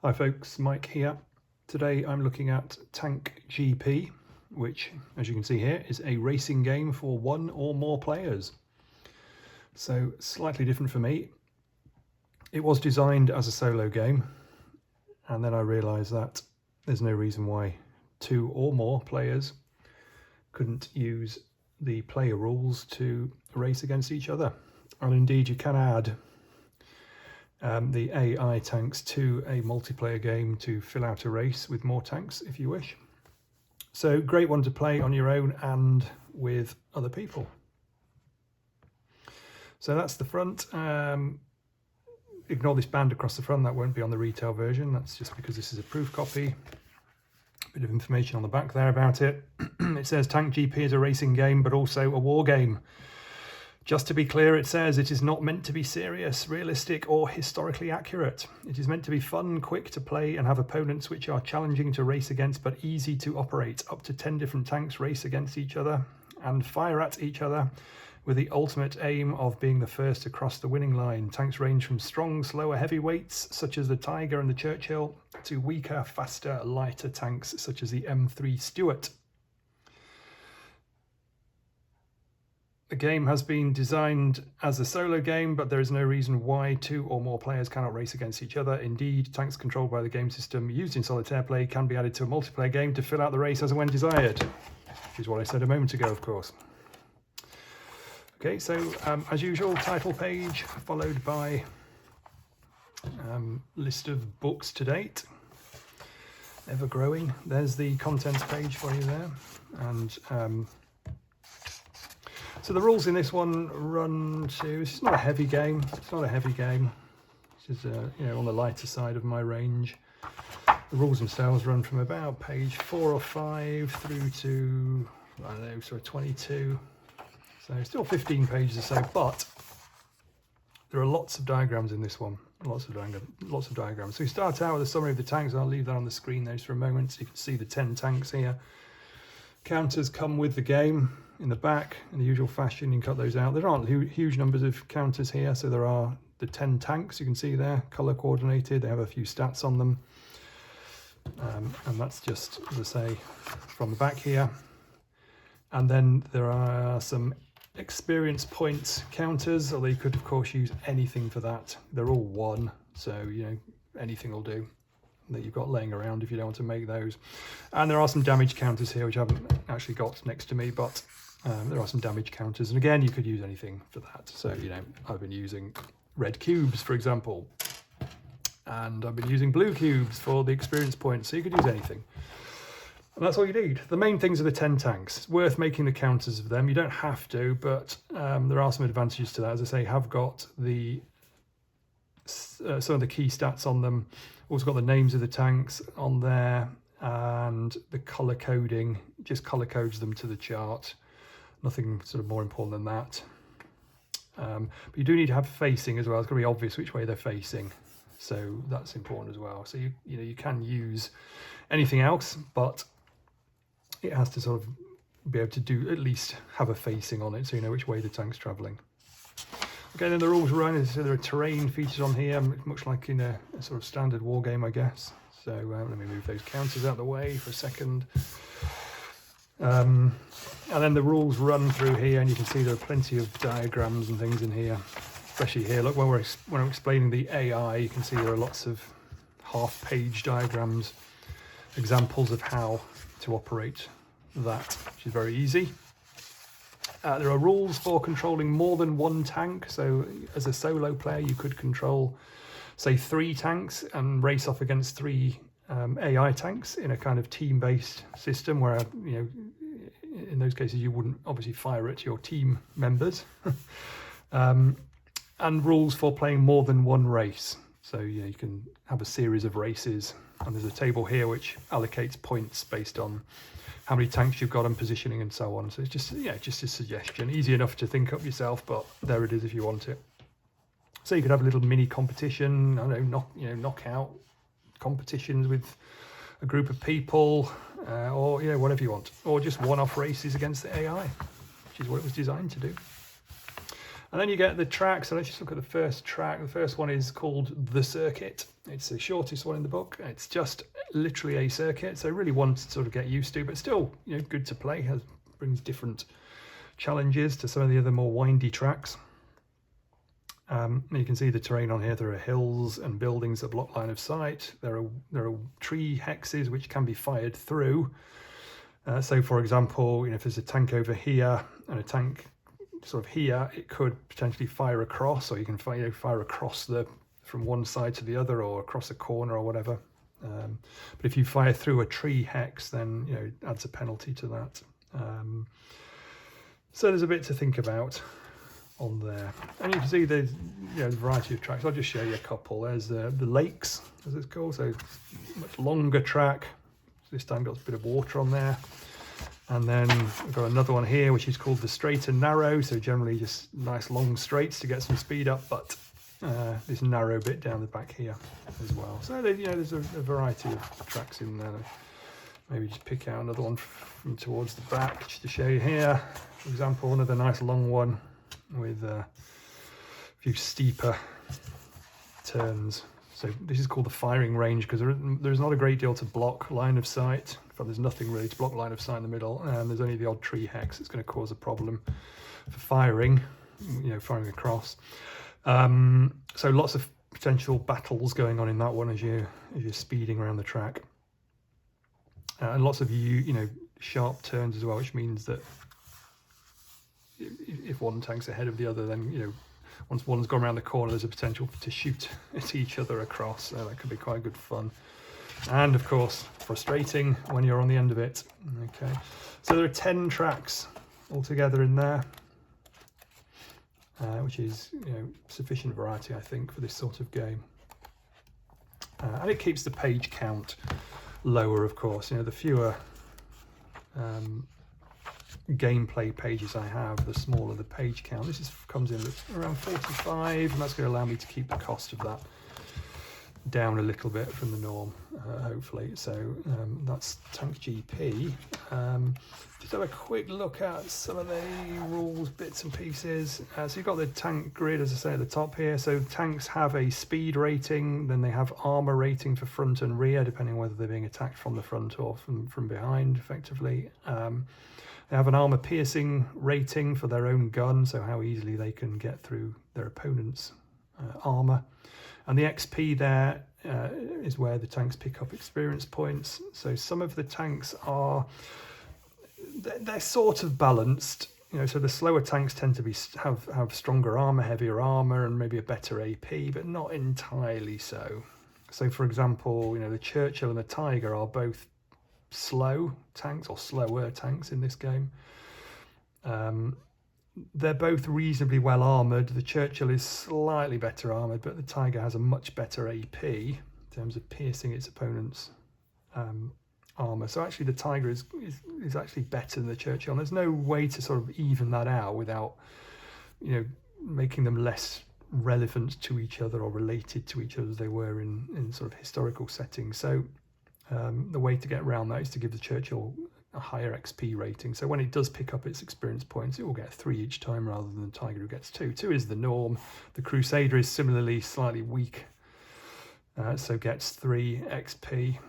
Hi folks, Mike here. Today I'm looking at Tank GP, which as you can see here is a racing game for one or more players. So slightly different for me. It was designed as a solo game, and then I realised that there's no reason why two or more players couldn't use the player rules to race against each other. And indeed you can add the AI tanks to a multiplayer game to fill out a race with more tanks if you wish. So great one to play on your own and with other people. So that's the front. Ignore this band across the front, that won't be on the retail version, that's just because this is a proof copy. Bit of information on the back there about it. It says Tank GP is a racing game but also a war game. Just to be clear, it says it is not meant to be serious, realistic or historically accurate. It is meant to be fun, quick to play and have opponents which are challenging to race against but easy to operate. Up to 10 different tanks race against each other and fire at each other with the ultimate aim of being the first to cross the winning line. Tanks range from strong, slower heavyweights such as the Tiger and the Churchill to weaker, faster, lighter tanks such as the M3 Stuart. The game has been designed as a solo game, but there is no reason why two or more players cannot race against each other. Indeed, tanks controlled by the game system used in solitaire play can be added to a multiplayer game to fill out the race as and when desired, which is what I said a moment ago, of course. Okay, so as usual, title page followed by list of books to date, ever growing. There's the contents page for you there, and so the rules in this one run to, this is not a heavy game, it's not a heavy game, this is on the lighter side of my range. The rules themselves run from about page 4 or 5 through to, I don't know, sort of 22, so still 15 pages or so, but there are lots of diagrams in this one, lots of diagrams. So we start out with a summary of the tanks. I'll leave that on the screen there for a moment so you can see the 10 tanks here. Counters come with the game in the back in the usual fashion. You can cut those out. There aren't huge numbers of counters here, so there are the 10 tanks you can see there, color coordinated. They have a few stats on them, and that's just, as I say, from the back here. And then there are some experience points counters, although you could of course use anything for that. They're all 1, so anything will do that you've got laying around if you don't want to make those. And there are some damage counters here which I haven't actually got next to me, but there are some damage counters, and again you could use anything for that. So I've been using red cubes, for example, and I've been using blue cubes for the experience points, so you could use anything. And that's all you need. The main things are the 10 tanks. It's worth making the counters of them. You don't have to, but there are some advantages to that. As I say, have got the some of the key stats on them. Also got the names of the tanks on there, and the color coding just color codes them to the chart. Nothing sort of more important than that. But you do need to have facing as well. It's got to be obvious which way they're facing, so that's important as well. So you can use anything else, but it has to sort of be able to do at least have a facing on it, so you know which way the tank's travelling. Okay, then the rules run. So there are terrain features on here, much like in a sort of standard war game, I guess. So let me move those counters out of the way for a second. And then the rules run through here, and you can see there are plenty of diagrams and things in here. Especially here, look, when I'm explaining the AI, you can see there are lots of half-page diagrams, examples of how to operate that, which is very easy. There are rules for controlling more than one tank. So as a solo player, you could control, say, 3 tanks and race off against 3 AI tanks in a kind of team-based system where, in those cases, you wouldn't obviously fire at your team members. And rules for playing more than one race. So you can have a series of races, and there's a table here which allocates points based on how many tanks you've got and positioning and so on. So it's just just a suggestion, easy enough to think up yourself, but there it is if you want it. So you could have a little mini competition, I don't know, knockout competitions with a group of people, or whatever you want, or just one-off races against the AI, which is what it was designed to do. And then you get the track. So let's just look at the first track. The first one is called The Circuit. It's the shortest one in the book. It's just literally a circuit. So really one to sort of get used to, but still, good to play. Brings different challenges to some of the other more windy tracks. You can see the terrain on here. There are hills and buildings that block line of sight. There are tree hexes which can be fired through. So for example, if there's a tank over here and a tank sort of here, it could potentially fire across, or you can fire across from one side to the other, or across a corner or whatever. But if you fire through a tree hex, then it adds a penalty to that. So there's a bit to think about on there, and you can see there's a variety of tracks. I'll just show you a couple. There's the lakes, as it's called, so much longer track. This time got a bit of water on there. And then we've got another one here which is called the straight and narrow, so generally just nice long straights to get some speed up, but this narrow bit down the back here as well. So there's a variety of tracks in there. Maybe just pick out another one from towards the back just to show you here. For example, another nice long one with a few steeper turns. So this is called the firing range because there's not a great deal to block line of sight. In fact, there's nothing really to block line of sight in the middle, and there's only the odd tree hex that's going to cause a problem for firing, firing across. So lots of potential battles going on in that one as you're speeding around the track, and lots of sharp turns as well, which means that if one tank's ahead of the other, then once one's gone around the corner, there's a potential to shoot at each other across. So that could be quite good fun. And of course, frustrating when you're on the end of it. Okay, so there are 10 tracks altogether in there, which is sufficient variety, I think, for this sort of game. And it keeps the page count lower, of course. The fewer gameplay pages I have, the smaller the page count. This comes in at around 45, and that's going to allow me to keep the cost of that down a little bit from the norm, hopefully. So that's Tank GP. Just have a quick look at some of the rules, bits and pieces. So you've got the tank grid, as I say, at the top here. So tanks have a speed rating, then they have armor rating for front and rear, depending on whether they're being attacked from the front or from behind, effectively. They have an armor piercing rating for their own gun, so how easily they can get through their opponent's armor. And the XP there is where the tanks pick up experience points. So some of the tanks they're sort of balanced. So the slower tanks tend to have stronger armor, heavier armor, and maybe a better AP, but not entirely so. So for example, the Churchill and the Tiger are both slow tanks, or slower tanks in this game. They're both reasonably well armoured. The Churchill is slightly better armoured, but the Tiger has a much better AP in terms of piercing its opponent's armour. So actually the Tiger is actually better than the Churchill. And there's no way to sort of even that out without making them less relevant to each other or related to each other as they were in sort of historical settings. So the way to get around that is to give the Churchill a higher XP rating. So when it does pick up its experience points, it will get 3 each time rather than the Tiger who gets 2. 2 is the norm. The Crusader is similarly slightly weak, so gets 3 XP.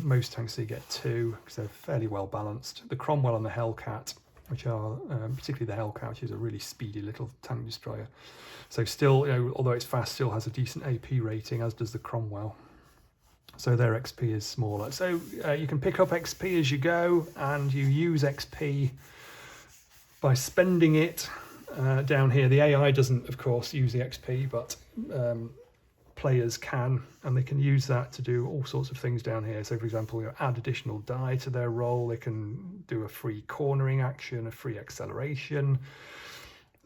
Most tanks you get 2 because they're fairly well balanced. The Cromwell and the Hellcat, which are particularly the Hellcat, which is a really speedy little tank destroyer. So still, although it's fast, still has a decent AP rating, as does the Cromwell. So their XP is smaller. So you can pick up XP as you go, and you use XP by spending it down here. The AI doesn't, of course, use the XP, but players can, and they can use that to do all sorts of things down here. So for example, add additional die to their roll. They can do a free cornering action, a free acceleration.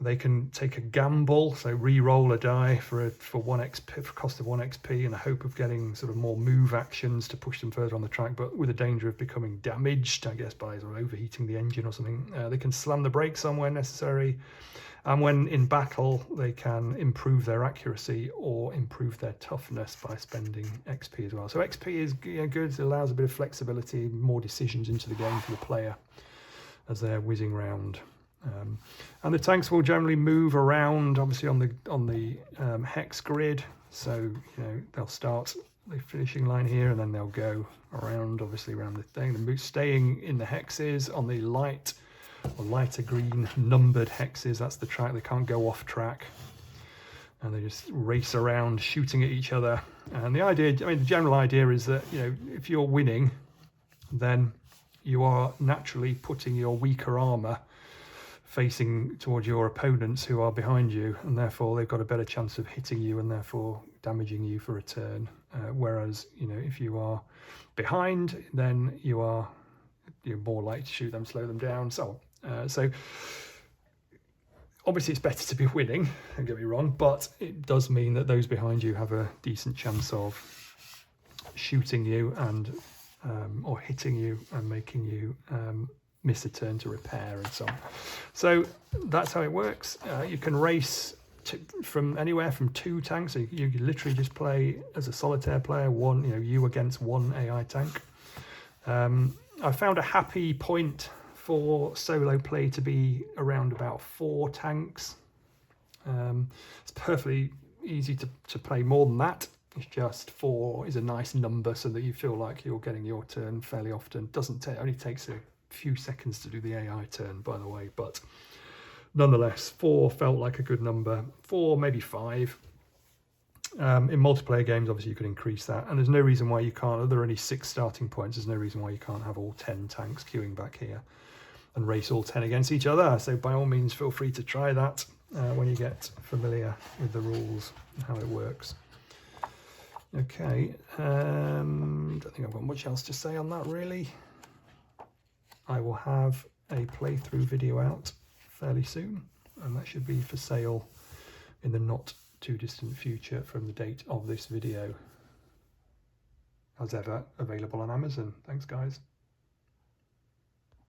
They can take a gamble, so re-roll a die for 1 XP, for cost of 1 XP, in the hope of getting sort of more move actions to push them further on the track, but with a danger of becoming damaged, I guess, by sort of overheating the engine or something. They can slam the brakes on when necessary, and when in battle, they can improve their accuracy or improve their toughness by spending XP as well. So XP is good. It allows a bit of flexibility, more decisions into the game for the player as they're whizzing round. And the tanks will generally move around, obviously on the hex grid. So you know they'll start the finishing line here, and then they'll go around, obviously around the thing. They're staying in the hexes on the light or lighter green numbered hexes. That's the track. They can't go off track, and they just race around shooting at each other. And the idea, I mean, the general idea is that, you know, if you're winning, then you are naturally putting your weaker armor facing towards your opponents who are behind you, and therefore they've got a better chance of hitting you and therefore damaging you for a turn. Whereas, you know, if you are behind, then you're more likely to shoot them, slow them down, so on. So obviously it's better to be winning, don't get me wrong, but it does mean that those behind you have a decent chance of shooting you and or hitting you and making you miss a turn to repair and so on. So that's how it works. You can race from anywhere from 2 tanks, so you can literally just play as a solitaire player, you against 1 AI tank. I found a happy point for solo play to be around about 4 tanks. It's perfectly easy to play more than that. It's just 4 is a nice number so that you feel like you're getting your turn fairly often. Only takes a few seconds to do the AI turn, by the way, but nonetheless 4 felt like a good number. 4, maybe 5. In multiplayer games, obviously you can increase that, and there's no reason why you can't. There are only 6 starting points. There's no reason why you can't have all 10 tanks queuing back here and race all 10 against each other. So by all means, feel free to try that when you get familiar with the rules and how it works. Okay, don't think I've got much else to say on that really. I will have a playthrough video out fairly soon, and that should be for sale in the not too distant future from the date of this video. As ever, available on Amazon. Thanks guys.